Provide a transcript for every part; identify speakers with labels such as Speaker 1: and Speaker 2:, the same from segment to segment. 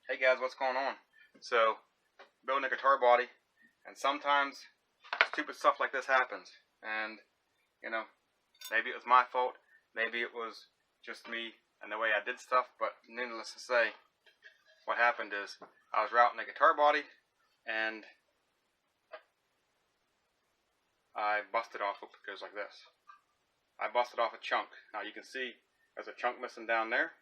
Speaker 1: Hey guys, what's going on? So, building a guitar body, and sometimes stupid stuff like this happens. And, you know, maybe it was my fault, maybe it was just me and the way I did stuff, but needless to say, what happened is I was routing a guitar body, and I busted off, it goes like this. I busted off a chunk. Now you can see there's a chunk missing down there.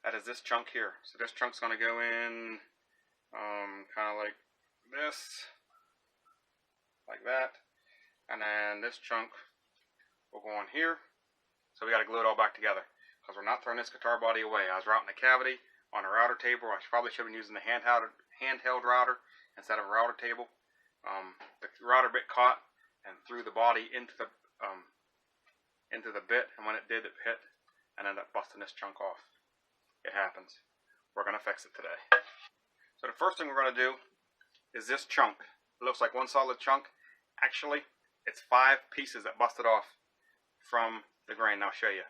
Speaker 1: That is this chunk here. So this chunk's going to go in kind of like this, like that, and then this chunk will go on here. So we got to glue it all back together because we're not throwing this guitar body away. I was routing a cavity on a router table. I probably should have been using the handheld router instead of a router table. The router bit caught and threw the body into the bit, and when it did, it hit and ended up busting this chunk off. It happens. We're going to fix it today. So the first thing we're going to do is this chunk. It looks like one solid chunk. Actually, it's 5 pieces that busted off from the grain. I'll show you.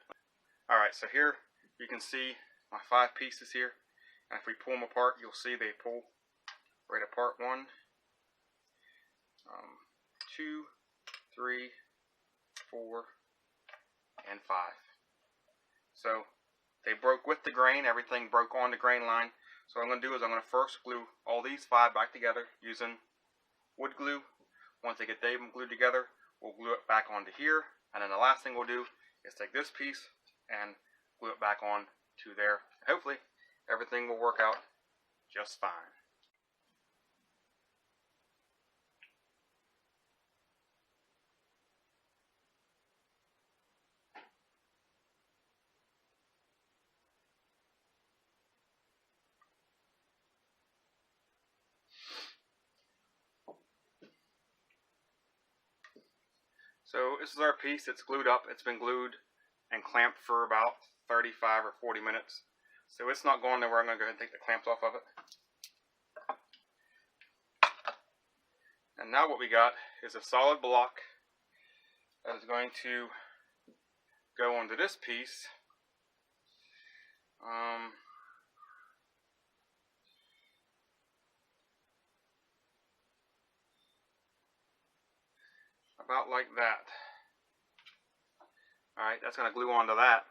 Speaker 1: Alright, so here you can see my 5 pieces here. And if we pull them apart, you'll see they pull right apart. 1, 2, 3, 4, and 5. So they broke with the grain. Everything broke on the grain line. So what I'm going to do is I'm going to first glue all these 5 back together using wood glue. Once they get them glued together, we'll glue it back onto here. And then the last thing we'll do is take this piece and glue it back on to there. Hopefully everything will work out just fine. So this is our piece. It's glued up. It's been glued and clamped for about 35 or 40 minutes. So it's not going nowhere. I'm going to go ahead and take the clamps off of it. And now what we got is a solid block that is going to go onto this piece. About like that. Alright, that's going to glue onto that.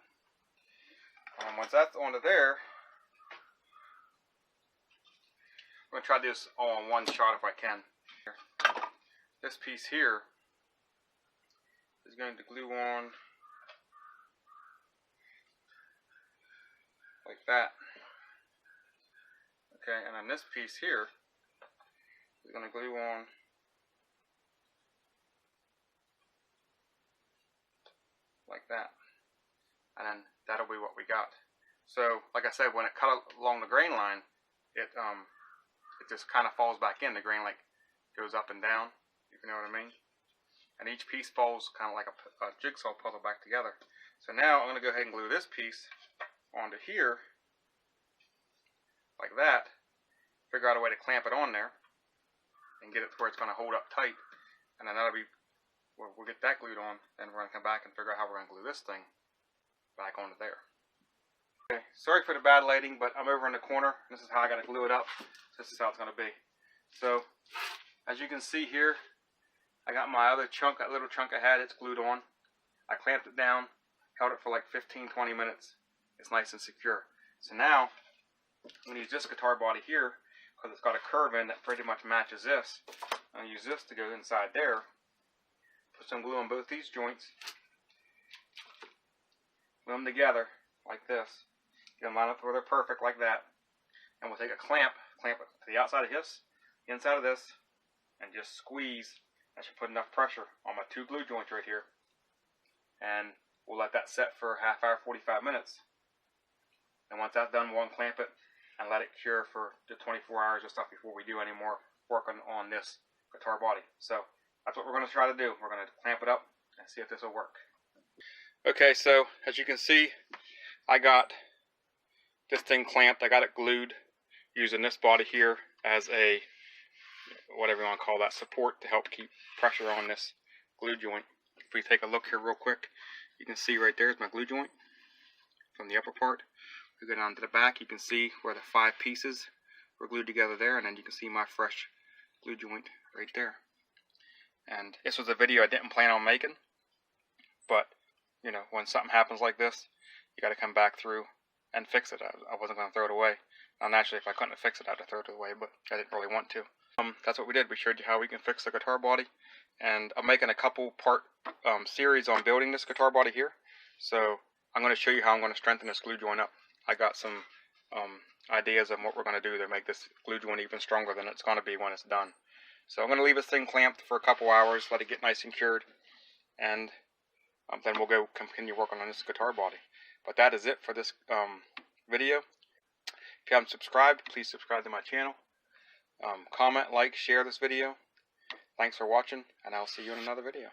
Speaker 1: And once that's onto there, I'm going to try to do this all in one shot if I can. This piece here is going to glue on like that. Okay, and then this piece here is going to glue on like that, and then that'll be what we got. So like I said, when it cut along the grain line, it just kind of falls back in. The grain like goes up and down, if you know what I mean, and each piece falls kind of like a jigsaw puzzle back together. So now I'm going to go ahead and glue this piece onto here like that, figure out a way to clamp it on there and get it to where it's going to hold up tight, and then that'll be, we'll get that glued on, then we're going to come back and figure out how we're going to glue this thing back onto there. Okay, sorry for the bad lighting, but I'm over in the corner. This is how I got to glue it up. This is how it's going to be. So, as you can see here, I got my other chunk, that little chunk I had, it's glued on. I clamped it down, held it for like 15-20 minutes. It's nice and secure. So now, I'm going to use this guitar body here, because it's got a curve in that pretty much matches this. I'm going to use this to go inside there. Put some glue on both these joints, glue them together like this, get them lined up where they're perfect like that, and we'll take a clamp it to the outside of this, the inside of this, and just squeeze. That should put enough pressure on my 2 glue joints right here, and we'll let that set for a half hour, 45 minutes, and once that's done, we'll unclamp it and let it cure for the 24 hours or stuff before we do any more working on this guitar body. So that's what we're going to try to do. We're going to clamp it up and see if this will work. Okay, so as you can see, I got this thing clamped. I got it glued using this body here as a, whatever you want to call that, support to help keep pressure on this glue joint. If we take a look here real quick, you can see right there is my glue joint from the upper part. We go down to the back, you can see where the 5 pieces were glued together there, and then you can see my fresh glue joint right there. And this was a video I didn't plan on making, but you know, when something happens like this, you got to come back through and fix it. I wasn't going to throw it away. Now naturally, if I couldn't fix it, I'd have thrown it away, but I didn't really want to. That's what we did. We showed you how we can fix the guitar body, and I'm making a couple part series on building this guitar body here. So I'm going to show you how I'm going to strengthen this glue joint up. I got some ideas of what we're going to do to make this glue joint even stronger than it's going to be when it's done. So I'm going to leave this thing clamped for a couple hours, let it get nice and cured, and then we'll go continue working on this guitar body. But that is it for this video. If you haven't subscribed, please subscribe to my channel. Comment, like, share this video. Thanks for watching, and I'll see you in another video.